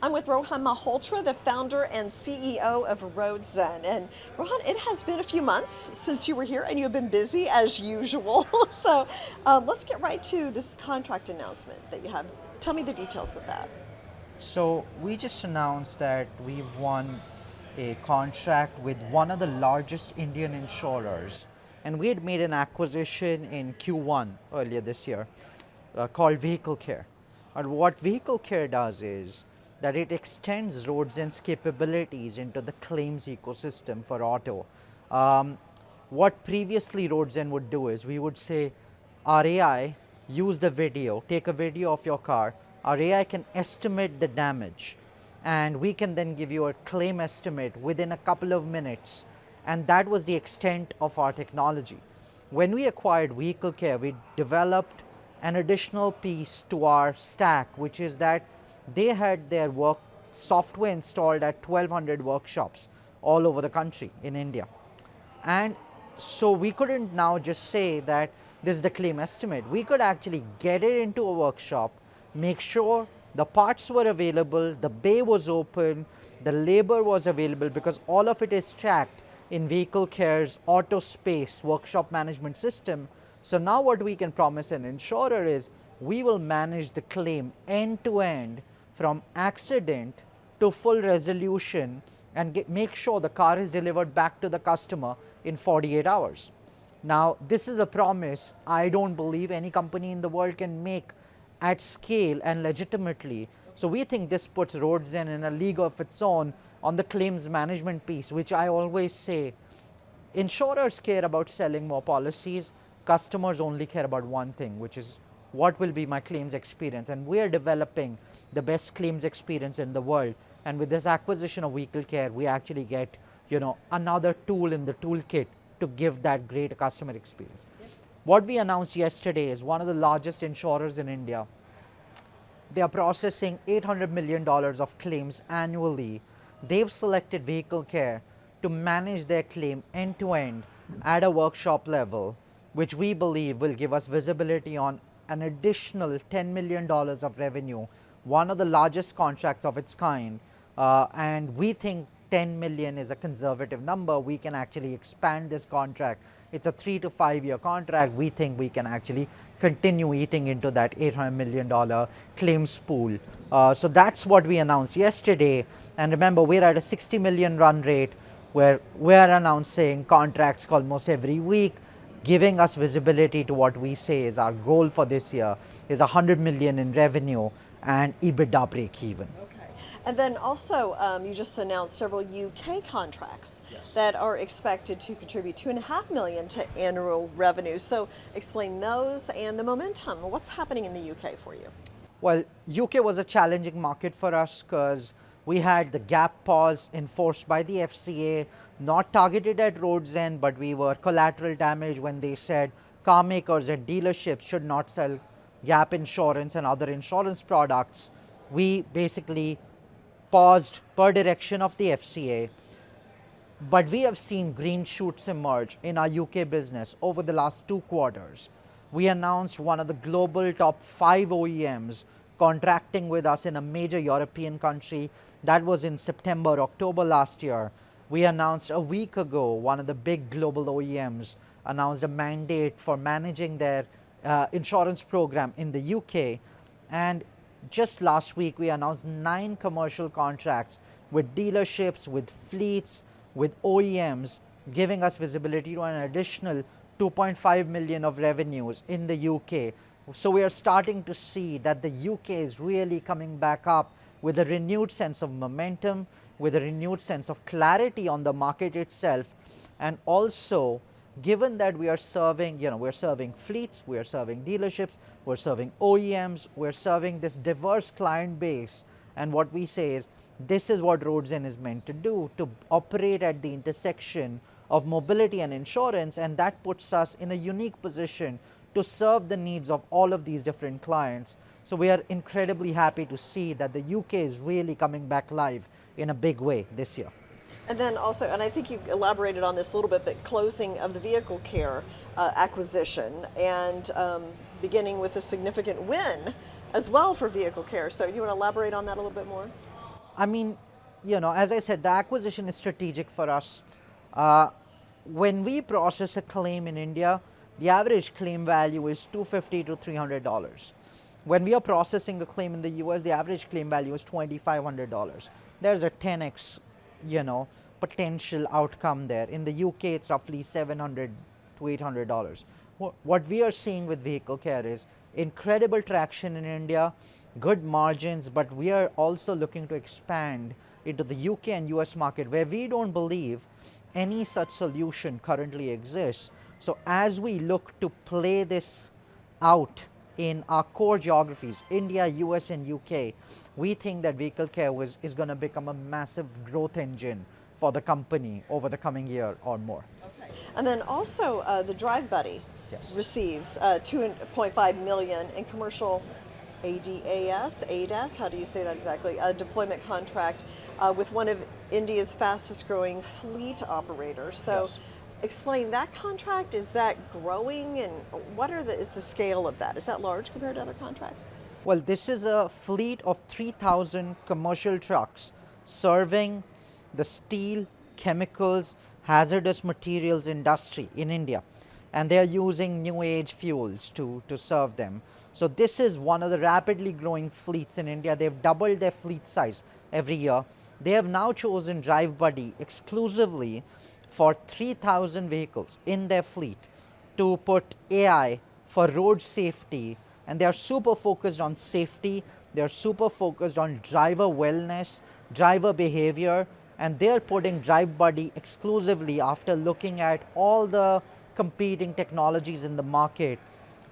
I'm with Rohan Malhotra, the founder and CEO of Roadzen. And Rohan, it has been a few months since you were here and you've been busy as usual. So let's get right to this contract announcement that you have. Tell me the details of that. So we just announced that we've won a contract with one of the largest Indian insurers, and we had made an acquisition in Q1 earlier this year called VehicleCare. And what VehicleCare does is that it extends Roadzen's capabilities into the claims ecosystem for auto. Um, what previously Roadzen would do is we would say, our AI, use the video, take a video of your car. Our AI can estimate the damage, and we can then give you a claim estimate within a couple of minutes. And that was the extent of our technology. When we acquired VehicleCare, we developed an additional piece to our stack, which is that they had their work software installed at 1,200 workshops all over the country in India. And so we couldn't now just say that this is the claim estimate. We could actually get it into a workshop, make sure the parts were available, the bay was open, the labor was available, because all of it is tracked in VehicleCare's auto space workshop management system. So now what we can promise an insurer is we will manage the claim end to end from accident to full resolution and make sure the car is delivered back to the customer in 48 hours. Now, this is a promise I don't believe any company in the world can make at scale and legitimately. So we think this puts Roadzen in a league of its own on the claims management piece, which I always say, insurers care about selling more policies, customers only care about one thing, which is what will be my claims experience. And we are developing the best claims experience in the world. And with this acquisition of VehicleCare, we actually get, another tool in the toolkit to give that great customer experience. What we announced yesterday is one of the largest insurers in India. They are processing $800 million of claims annually. They've selected VehicleCare to manage their claim end to end at a workshop level, which we believe will give us visibility on an additional $10 million of revenue, one of the largest contracts of its kind. And we think 10 million is a conservative number. We can actually expand this contract. It's a 3 to 5 year contract. We think we can actually continue eating into that $800 million claims pool. So that's what we announced yesterday. And remember, we're at a 60 million run rate where we're announcing contracts almost every week, giving us visibility to what we say is our goal for this year is 100 million in revenue and EBITDA break even. Okay. And then also, you just announced several UK contracts that are expected to contribute $2.5 million to annual revenue. So explain those and the momentum. What's happening in the UK for you? Well, UK was a challenging market for us because we had the gap pause enforced by the FCA, not targeted at Roadzen, but we were collateral damage when they said car makers and dealerships should not sell gap insurance and other insurance products. We basically paused per direction of the FCA, but we have seen green shoots emerge in our UK business over the last 2 quarters. We announced one of the global top 5 OEMs contracting with us in a major European country. That was in September, October last year. We announced a week ago, one of the big global OEMs announced a mandate for managing their insurance program in the UK. And just last week, we announced 9 commercial contracts with dealerships, with fleets, with OEMs, giving us visibility to an additional 2.5 million of revenues in the UK. So we are starting to see that the UK is really coming back up with a renewed sense of momentum, with a renewed sense of clarity on the market itself. And also, given that we are serving, we're serving fleets, we're serving dealerships, we're serving OEMs, we're serving this diverse client base. And what we say is, this is what Roadzen is meant to do, to operate at the intersection of mobility and insurance. And that puts us in a unique position to serve the needs of all of these different clients. So we are incredibly happy to see that the UK is really coming back live in a big way this year. And then also, and I think you elaborated on this a little bit, but closing of the VehicleCare acquisition and beginning with a significant win as well for VehicleCare. So you want to elaborate on that a little bit more? I mean, as I said, the acquisition is strategic for us. Uh, when we process a claim in India, the average claim value is $250 to $300. When we are processing a claim in the US, the average claim value is $2,500. There's a 10x, you know, potential outcome there. In the UK, it's roughly $700 to $800. What we are seeing with vehicle care is incredible traction in India, good margins, but we are also looking to expand into the UK and US market where we don't believe any such solution currently exists. So as we look to play this out in our core geographies, India, US, and UK, we think that vehicle care is going to become a massive growth engine for the company over the coming year or more. Okay. And then also the Drive Buddy Yes. receives 2.5 million in commercial ADAS, how do you say that exactly? A deployment contract with one of India's fastest growing fleet operators. So Yes. explain that contract. Is that growing, and is the scale of that? Is that large compared to other contracts? Well, this is a fleet of 3,000 commercial trucks serving the steel, chemicals, hazardous materials industry in India. And they are using new age fuels to serve them. So this is one of the rapidly growing fleets in India. They've doubled their fleet size every year. They have now chosen DriveBuddy exclusively for 3,000 vehicles in their fleet to put AI for road safety, and they are super focused on safety, they are super focused on driver wellness, driver behavior, and they are putting DriveBuddy exclusively after looking at all the competing technologies in the market.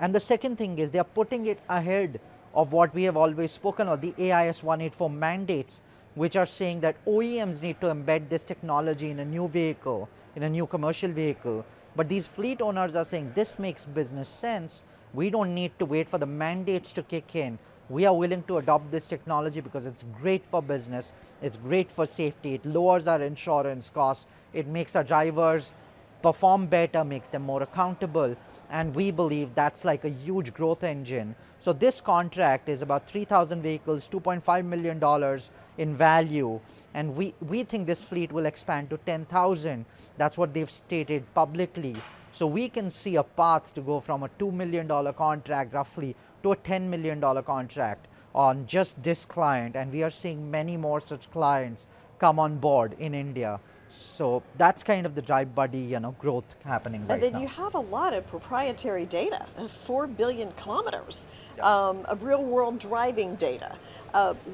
And the second thing is they are putting it ahead of what we have always spoken of, the AIS 184 mandates, which are saying that OEMs need to embed this technology in a new vehicle, in a new commercial vehicle. But these fleet owners are saying this makes business sense. We don't need to wait for the mandates to kick in. We are willing to adopt this technology because it's great for business, it's great for safety, it lowers our insurance costs, it makes our drivers perform better, makes them more accountable, and we believe that's like a huge growth engine. So this contract is about 3,000 vehicles, $2.5 million in value, and we think this fleet will expand to 10,000. That's what they've stated publicly. So we can see a path to go from a $2 million contract roughly to a $10 million contract on just this client, and we are seeing many more such clients come on board in India. So that's kind of the DriveBuddy, growth happening right And then now. you have a lot of proprietary data, 4 billion kilometers of real world driving data.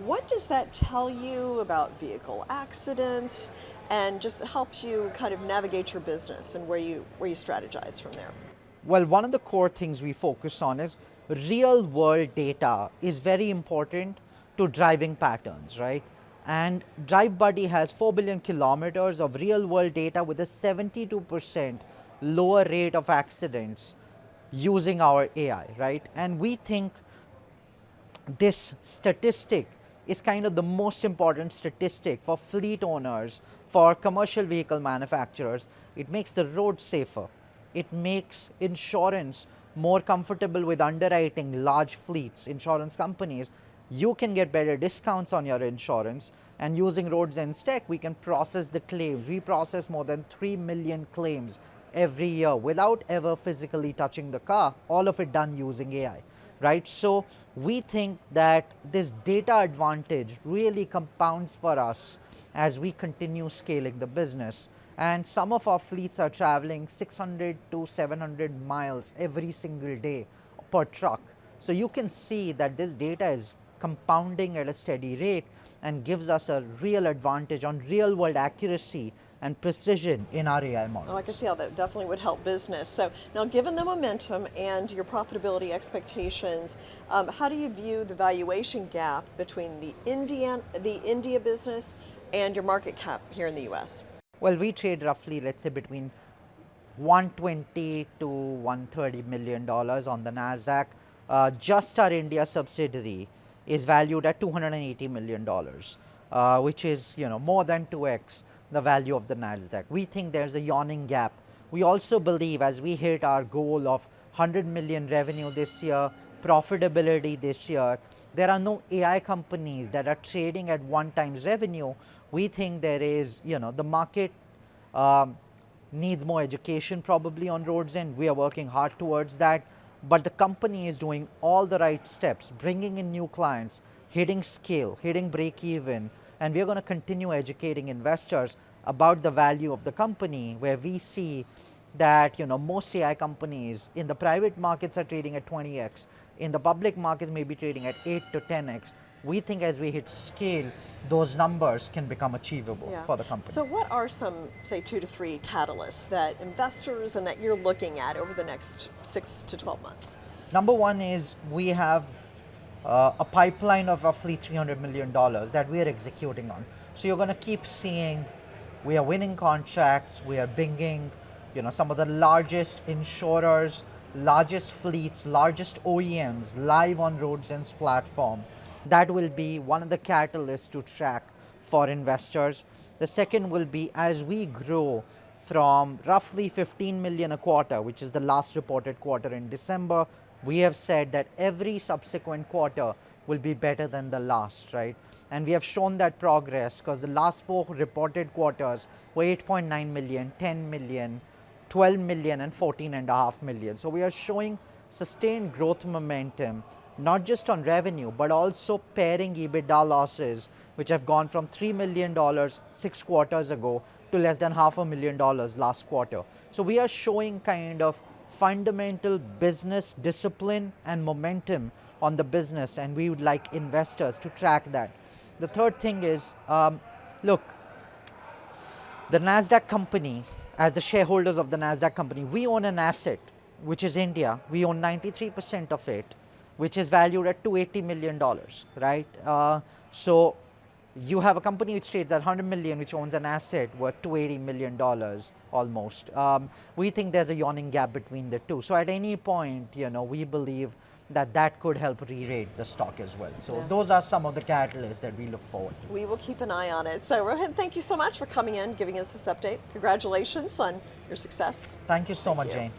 What does that tell you about vehicle accidents, and just helps you kind of navigate your business and where you strategize from there? Well, one of the core things we focus on is real world data is very important to driving patterns, right? And DriveBuddy has 4 billion kilometers of real world data with a 72% lower rate of accidents using our AI, right? And we think this statistic is kind of the most important statistic for fleet owners, for commercial vehicle manufacturers. It makes the road safer. It makes insurance more comfortable with underwriting large fleets, insurance companies. You can get better discounts on your insurance, and using Roadzen's tech, we can process the claims. We process more than 3 million claims every year without ever physically touching the car, all of it done using AI, right? So we think that this data advantage really compounds for us as we continue scaling the business. And some of our fleets are traveling 600 to 700 miles every single day per truck. So you can see that this data is compounding at a steady rate and gives us a real advantage on real world accuracy and precision in our AI models. Oh, I can see how that definitely would help business. So now, given the momentum and your profitability expectations, how do you view the valuation gap between the India business and your market cap here in the U.S.? Well, we trade roughly, let's say, between 120 to 130 million dollars on the Nasdaq. Just our India subsidiary is valued at 280 million dollars, which is more than 2x the value of the Nasdaq. We think there's a yawning gap. We also believe as we hit our goal of 100 million revenue this year, profitability this year. There are no AI companies that are trading at 1 times revenue. We think there is, the market um, needs more education probably on Roadzen. We are working hard towards that. But the company is doing all the right steps, bringing in new clients, hitting scale, hitting break even. And we're going to continue educating investors about the value of the company, where we see that most AI companies in the private markets are trading at 20x, in the public markets may be trading at 8 to 10x. We think as we hit scale, those numbers can become achievable Yeah. for the company. So, what are some, say, 2 to 3 catalysts that investors and that you're looking at over the next 6 to 12 months? Number one is we have a pipeline of roughly $300 million that we are executing on. So you're going to keep seeing we are winning contracts, we are bringing some of the largest insurers, largest fleets, largest OEMs live on Roadzen's platform. That will be one of the catalysts to track for investors. The second will be as we grow from roughly 15 million a quarter, which is the last reported quarter in December, we have said that every subsequent quarter will be better than the last, right? And we have shown that progress because the last 4 reported quarters were 8.9 million, 10 million, 12 million, and 14.5 million. So we are showing sustained growth momentum, not just on revenue, but also pairing EBITDA losses, which have gone from $3 million 6 quarters ago to less than $500,000 last quarter. So we are showing kind of fundamental business discipline and momentum on the business, and we would like investors to track that. The third thing is, look, the NASDAQ company, as the shareholders of the NASDAQ company, we own an asset, which is India. We own 93% of it, which is valued at $280 million, right? So you have a company which trades at 100 million, which owns an asset worth $280 million almost. We think there's a yawning gap between the two. So at any point, we believe that that could help re-rate the stock as well. So those are some of the catalysts that we look forward to. We will keep an eye on it. So, Rohan, thank you so much for coming in, giving us this update. Congratulations on your success. Thank you so much, Jane.